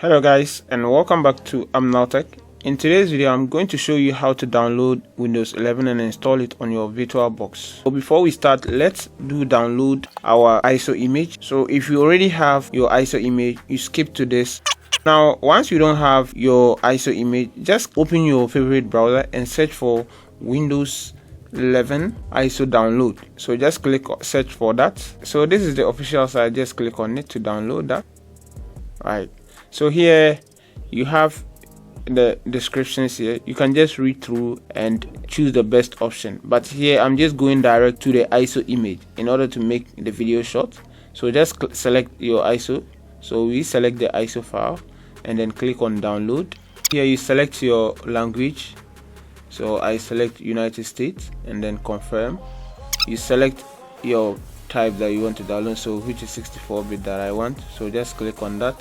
Hello guys, and welcome back to Tech. In today's video I'm going to show you how to download Windows 11 and install it on your VirtualBox. So before we start, let's download our ISO image. So if you already have your ISO image, you skip to this. Now once you don't have your ISO image, just open your favorite browser and search for Windows 11 ISO download. So just click search for that. So this is the official site, just click on it to download that. Right, so here you have the descriptions here. You can just read through and choose the best option, but here I'm just going direct to the ISO image in order to make the video short. So just select your ISO. So we select the ISO file and then click on download. Here you select your language. So I select United States and then confirm. You select your type that you want to download, so which is 64-bit that I want. So just click on that,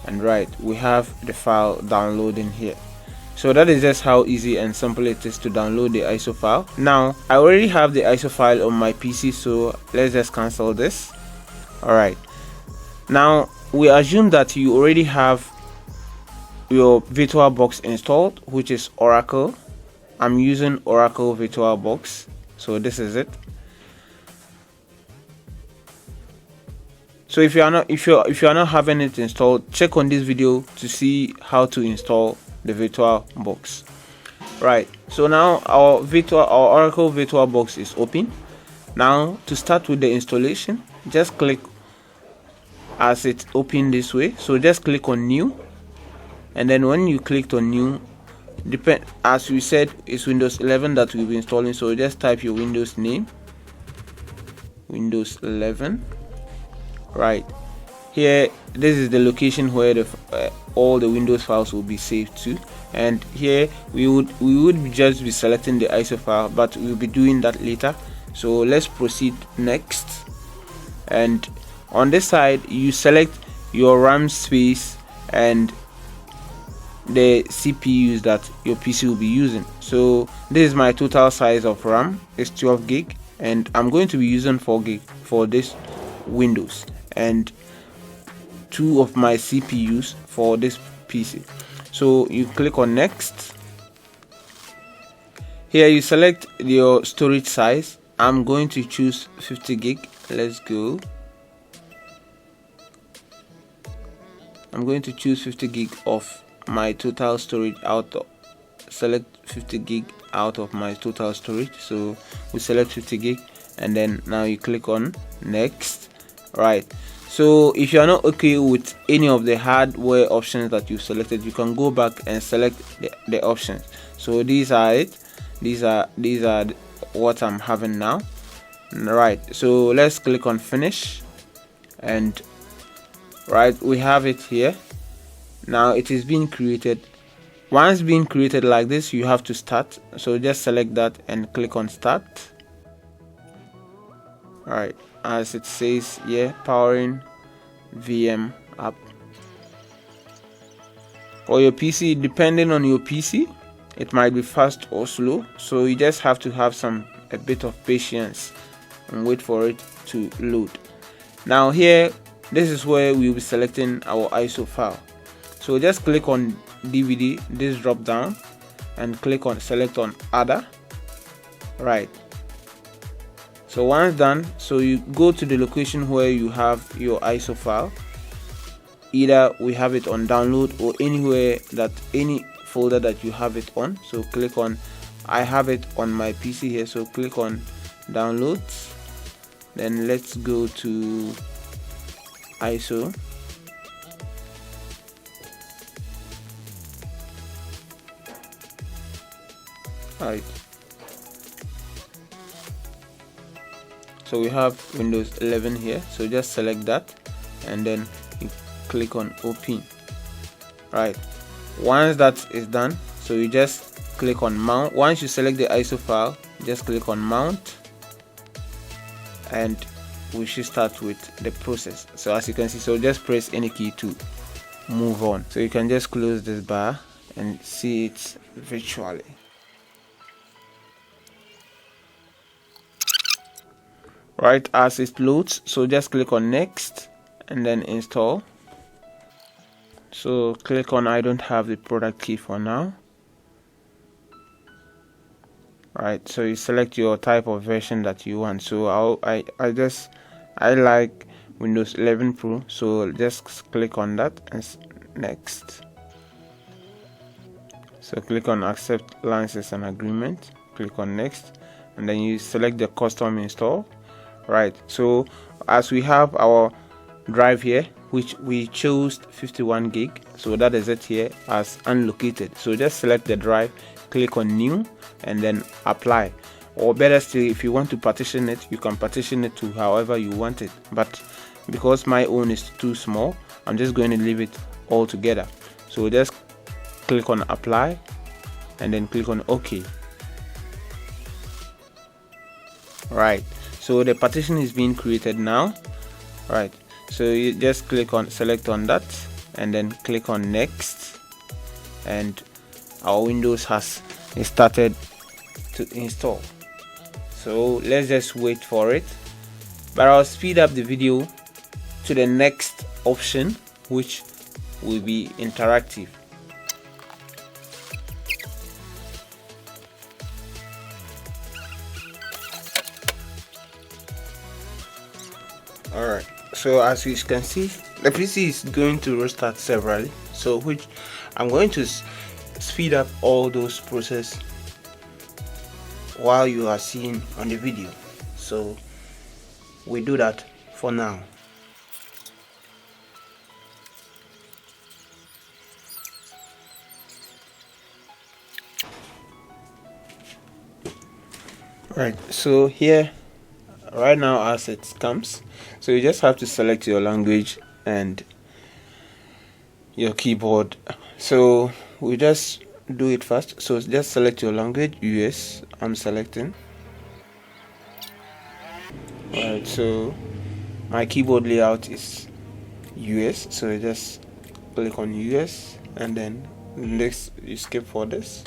and right, we have the file downloading here. So that is just how easy and simple it is to download the ISO file. Now I already have the ISO file on my PC, so let's just cancel this. All right, now we assume that you already have your VirtualBox installed, which is Oracle. I'm using Oracle VirtualBox, so this is it. So if you are not having it installed, check on this video to see how to install the VirtualBox. Right, so now our Oracle VirtualBox is open. Now to start with the installation, just click as it's open this way. So just click on new, and then when you clicked on new, as we said, it's Windows 11 that we'll be installing. So just type your Windows name, Windows 11. Right here, this is the location where all the Windows files will be saved to, and here we would just be selecting the ISO file, but we'll be doing that later. So let's proceed next. And on this side, you select your RAM space and the CPUs that your PC will be using. So this is my total size of RAM, it's 12 gig, and I'm going to be using 4 gig for this Windows, and 2 of my CPUs for this PC. So you click on next. Here you select your storage size. I'm going to choose 50 gig. Let's go. I'm going to choose 50 gig of my total storage select 50 gig out of my total storage. So we select 50 gig, and then now you click on next. Right, so if you are not okay with any of the hardware options that you've selected, you can go back and select the options. So these are it. These are what I'm having now. Right, so let's click on finish, and right, we have it here. Now it is being created. Once being created like this, you have to start. So just select that and click on start. All right, as it says here, powering VM app. For your PC, depending on your PC, it might be fast or slow, so you just have to have a bit of patience and wait for it to load. Now here, this is where we'll be selecting our ISO file. So just click on DVD, this drop down, and click on select on other. Right, so once done, so you go to the location where you have your ISO file. Either we have it on download or anywhere any folder that you have it on. So click on, I have it on my PC here, so click on downloads. Then let's go to ISO. Alright, so we have Windows 11 here, so just select that and then you click on open. Right, once that is done, so you just click on mount. Once you select the ISO file, just click on mount, and we should start with the process. So as you can see, so just press any key to move on. So you can just close this bar and see it virtually. Right, as it loads, so just click on next and then install. So click on I don't have the product key for now. Right, so you select your type of version that you want. So I like Windows 11 Pro, so just click on that and next. So click on accept license and agreement, click on next, and then you select the custom install. Right, so as we have our drive here, which we chose 51 gig, so that is it here as unlocated. So just select the drive, click on new, and then apply. Or better still, if you want to partition it, you can partition it to however you want it, but because my own is too small, I'm just going to leave it all together. So just click on apply and then click on OK. Right, so the partition is being created now. Right, so you just click on select on that and then click on next, and our Windows has started to install. So let's just wait for it, but I'll speed up the video to the next option, which will be interactive. Alright, so as you can see, the PC is going to restart severally, so which I'm going to speed up all those process while you are seeing on the video. So we do that for now. Right, so here right now as it comes, so you just have to select your language and your keyboard. So we just do it first. So just select your language, US. I'm selecting. Alright, so my keyboard layout is US, so you just click on US and then next you skip for this.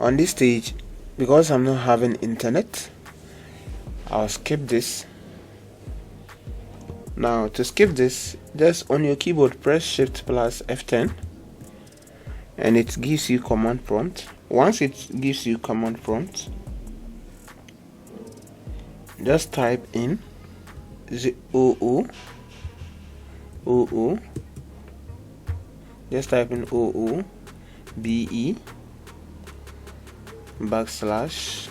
On this stage, because I'm not having internet, I'll skip this. Now to skip this, just on your keyboard press Shift plus F10 and it gives you command prompt. Once it gives you command prompt, just type in OO, just type in OO BE backslash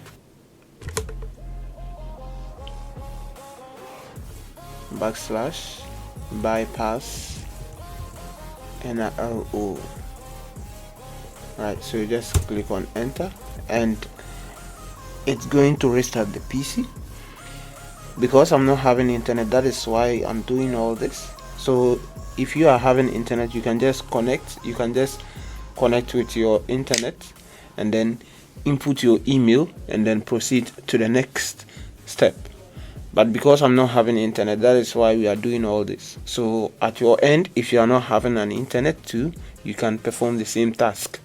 bypass NRO. Right, so you just click on enter and it's going to restart the PC. Because I'm not having internet, that is why I'm doing all this. So if you are having internet, you can just connect with your internet and then input your email and then proceed to the next step. But because I'm not having internet, that is why we are doing all this. So at your end, if you are not having an internet too, you can perform the same task.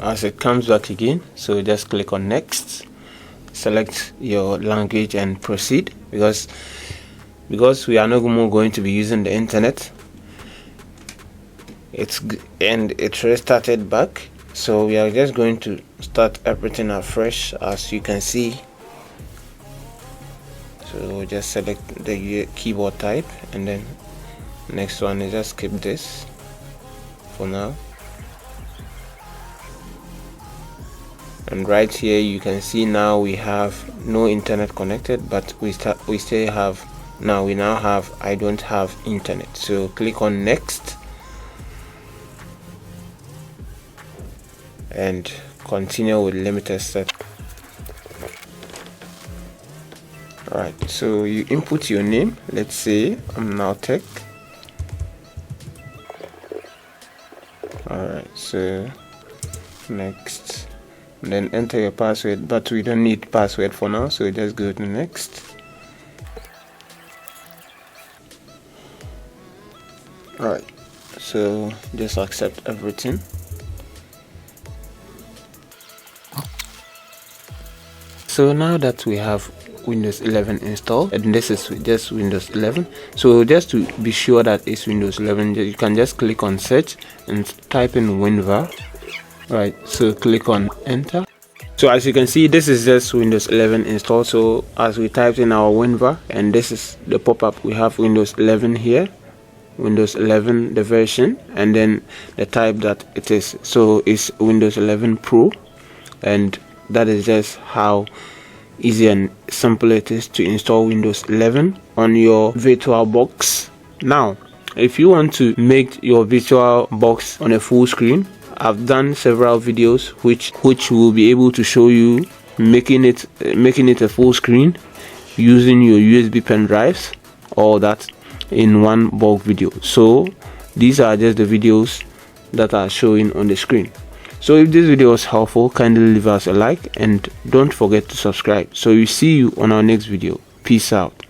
As it comes back again, so just click on next, select your language and proceed. Because we are no more going to be using the internet, it restarted back, so we are just going to start everything afresh, as you can see. So just select the keyboard type and then next one is just skip this for now. And right here you can see now we have no internet connected, but we still have, we now have I don't have internet. So click on next and continue with limited step. Alright, so you input your name, let's say I'm Nowtech. Alright, so next, and then enter your password, but we don't need password for now, so just go to next. Alright, so just accept everything. So now that we have Windows 11 installed, and this is just Windows 11, so just to be sure that it's Windows 11, you can just click on search and type in WinVar. Right, so click on enter. So as you can see, this is just Windows 11 installed. So as we typed in our WinVar, and this is the pop-up, we have Windows 11 here, Windows 11 the version, and then the type that it is, so it's Windows 11 Pro. And that is just how easy and simple it is to install Windows 11 on your VirtualBox. Now if you want to make your VirtualBox on a full screen, I've done several videos which will be able to show you making it a full screen using your USB pen drives, all that in one bulk video. So these are just the videos that are showing on the screen. So if this video was helpful, kindly leave us a like and don't forget to subscribe. So we see you on our next video. Peace out.